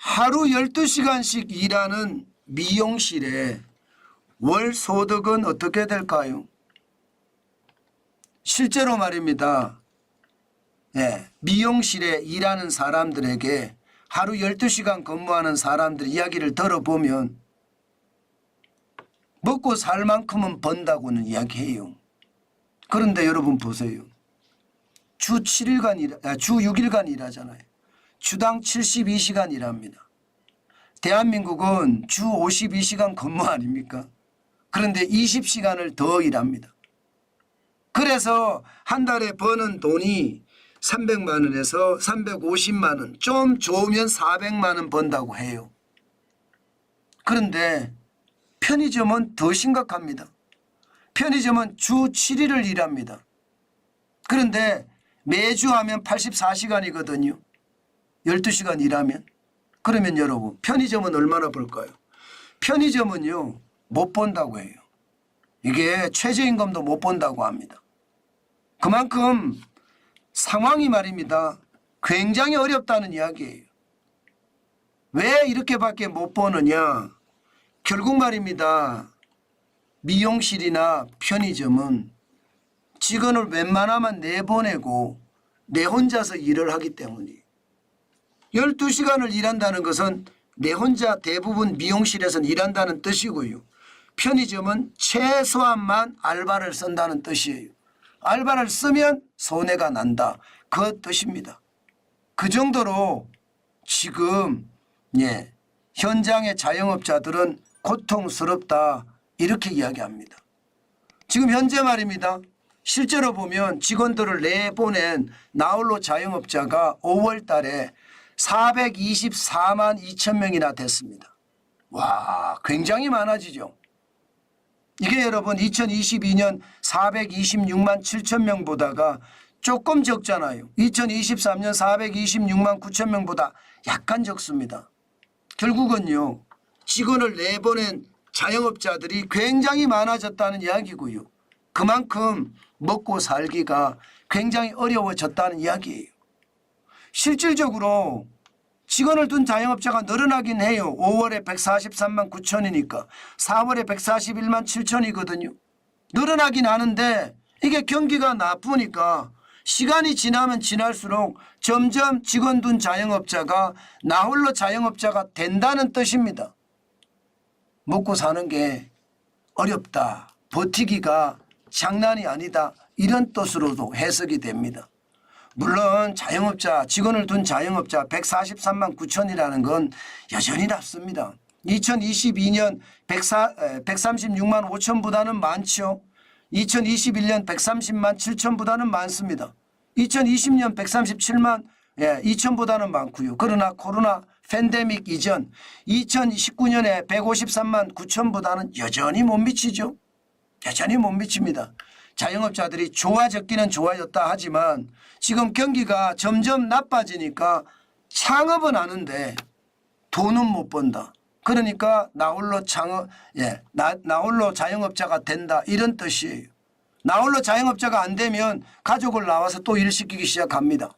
하루 12시간씩 일하는 미용실에 월 소득은 어떻게 될까요? 실제로 말입니다. 미용실에 일하는 사람들에게 하루 12시간 근무하는 사람들 이야기를 들어보면 먹고 살 만큼은 번다고는 이야기해요. 그런데 여러분 보세요. 주 6일간 일하잖아요. 주당 72시간 일합니다. 대한민국은 주 52시간 근무 아닙니까? 그런데 20시간을 더 일합니다. 그래서 한 달에 버는 돈이 300만 원에서 350만 원, 좀 좋으면 400만 원 번다고 해요. 그런데 편의점은 더 심각합니다. 편의점은 주 7일을 일합니다. 그런데 매주 하면 84시간이거든요. 12시간 일하면. 그러면 여러분 편의점은 얼마나 벌까요? 편의점은요 못 번다고 해요. 이게 최저임금도 못 번다고 합니다. 그만큼 상황이 말입니다. 굉장히 어렵다는 이야기예요. 왜 이렇게밖에 못 버느냐? 결국 말입니다. 미용실이나 편의점은 직원을 웬만하면 내보내고 내 혼자서 일을 하기 때문이에요. 12시간을 일한다는 것은 내 혼자 대부분 미용실에서는 일한다는 뜻이고요. 편의점은 최소한만 알바를 쓴다는 뜻이에요. 알바를 쓰면 손해가 난다. 그 뜻입니다. 그 정도로 지금 현장의 자영업자들은 고통스럽다 이렇게 이야기합니다. 지금 현재 말입니다. 실제로 보면 직원들을 내보낸 나홀로 자영업자가 5월 달에 424만 2천 명이나 됐습니다. 와, 굉장히 많아지죠. 이게 여러분 2022년 426만 7천 명보다가 조금 적잖아요. 2023년 426만 9천 명보다 약간 적습니다. 결국은요. 직원을 내보낸 자영업자들이 굉장히 많아졌다는 이야기고요. 그만큼 먹고 살기가 굉장히 어려워졌다는 이야기예요. 실질적으로 직원을 둔 자영업자가 늘어나긴 해요. 5월에 143만 9천이니까 4월에 141만 7천이거든요. 늘어나긴 하는데 이게 경기가 나쁘니까 시간이 지나면 지날수록 점점 직원 둔 자영업자가 나홀로 자영업자가 된다는 뜻입니다. 먹고 사는 게 어렵다. 버티기가 장난이 아니다. 이런 뜻으로도 해석이 됩니다. 물론 자영업자, 직원을 둔 자영업자 143만 9천이라는 건 여전히 낮습니다. 2022년 136만 5천보다는 많죠. 2021년 130만 7천보다는 많습니다. 2020년 137만 2천보다는 많고요. 그러나 코로나 팬데믹 이전 2019년에 153만 9천보다는 여전히 못 미치죠. 여전히 못 미칩니다. 자영업자들이 좋아졌기는 좋아졌다 하지만 지금 경기가 점점 나빠지니까 창업은 하는데 돈은 못 번다. 그러니까 나홀로 나홀로 자영업자가 된다 이런 뜻이에요. 나홀로 자영업자가 안 되면 가족을 나와서 또 일시키기 시작합니다.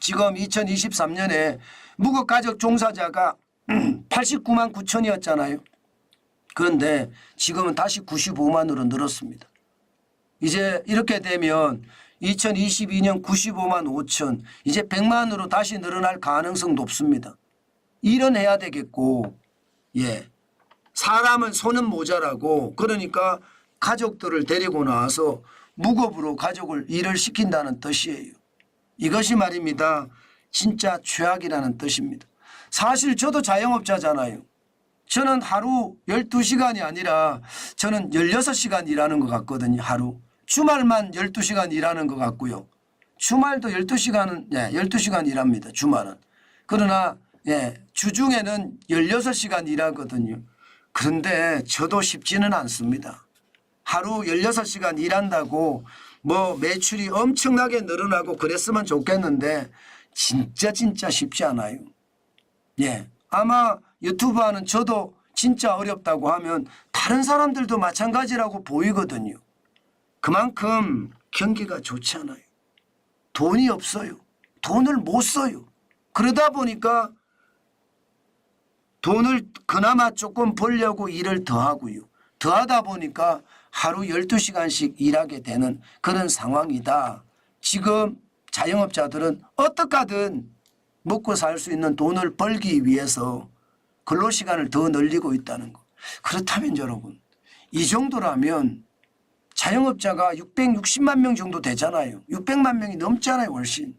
지금 2023년에 무급가족 종사자가 89만 9천이었잖아요. 그런데 지금은 다시 95만으로 늘었습니다. 이제 이렇게 되면 2022년 95만 5천 이제 100만으로 다시 늘어날 가능성 높습니다. 일은 해야 되겠고 사람은 손은 모자라고 그러니까 가족들을 데리고 나와서 무급으로 가족을 일을 시킨다는 뜻이에요. 이것이 말입니다. 진짜 최악이라는 뜻입니다. 사실 저도 자영업자잖아요. 저는 하루 12시간이 아니라 저는 16시간 일하는 것 같거든요. 하루. 주말만 12시간 일하는 것 같고요. 주말도 12시간 일합니다. 주말은. 그러나 주중에는 16시간 일하거든요. 그런데 저도 쉽지는 않습니다. 하루 16시간 일한다고 뭐 매출이 엄청나게 늘어나고 그랬으면 좋겠는데 진짜 쉽지 않아요. 아마 유튜브 하는 저도 진짜 어렵다고 하면 다른 사람들도 마찬가지라고 보이거든요. 그만큼 경기가 좋지 않아요. 돈이 없어요. 돈을 못 써요. 그러다 보니까 돈을 그나마 조금 벌려고 일을 더 하고요. 더 하다 보니까 하루 12시간씩 일하게 되는 그런 상황이다. 지금 자영업자들은 어떻게 하든 먹고 살 수 있는 돈을 벌기 위해서 근로시간을 더 늘리고 있다는 거. 그렇다면 여러분, 이 정도라면 자영업자가 660만 명 정도 되잖아요. 600만 명이 넘잖아요, 훨씬.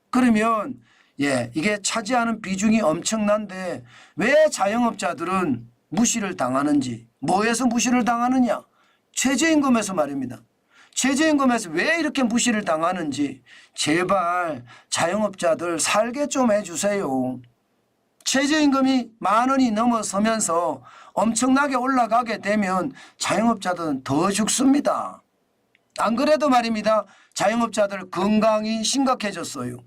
그러면 이게 차지하는 비중이 엄청난데 왜 자영업자들은 무시를 당하는지, 뭐에서 무시를 당하느냐? 최저임금에서 말입니다. 최저임금에서 왜 이렇게 무시를 당하는지 제발 자영업자들 살게 좀 해주세요. 최저임금이 10,000원이 넘어서면서 엄청나게 올라가게 되면 자영업자들은 더 죽습니다. 안 그래도 말입니다. 자영업자들 건강이 심각해졌어요.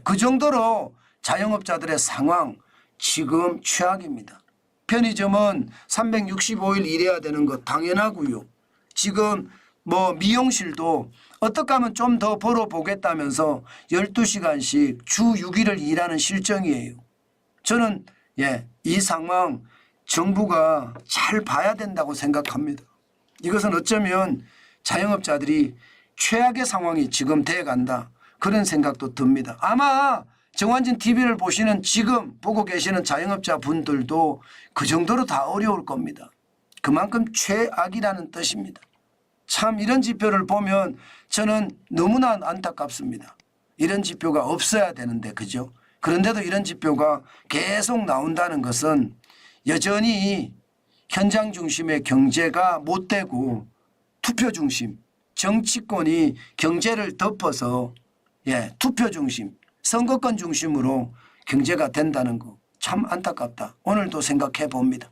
그 정도로 자영업자들의 상황 지금 최악입니다. 편의점은 365일 일해야 되는 거 당연하고요. 지금 미용실도 어떻게 하면 좀 더 벌어보겠다면서 12시간씩 주 6일을 일하는 실정이에요. 저는 이 상황 정부가 잘 봐야 된다고 생각합니다. 이것은 어쩌면 자영업자들이 최악의 상황이 지금 돼간다. 그런 생각도 듭니다. 아마 정환진 TV를 보시는 지금 보고 계시는 자영업자 분들도 그 정도로 다 어려울 겁니다. 그만큼 최악이라는 뜻입니다. 참 이런 지표를 보면 저는 너무나 안타깝습니다. 이런 지표가 없어야 되는데 그죠? 그런데도 이런 지표가 계속 나온다는 것은 여전히 현장 중심의 경제가 못 되고 투표 중심, 정치권이 경제를 덮어서 투표 중심, 선거권 중심으로 경제가 된다는 거 참 안타깝다. 오늘도 생각해 봅니다.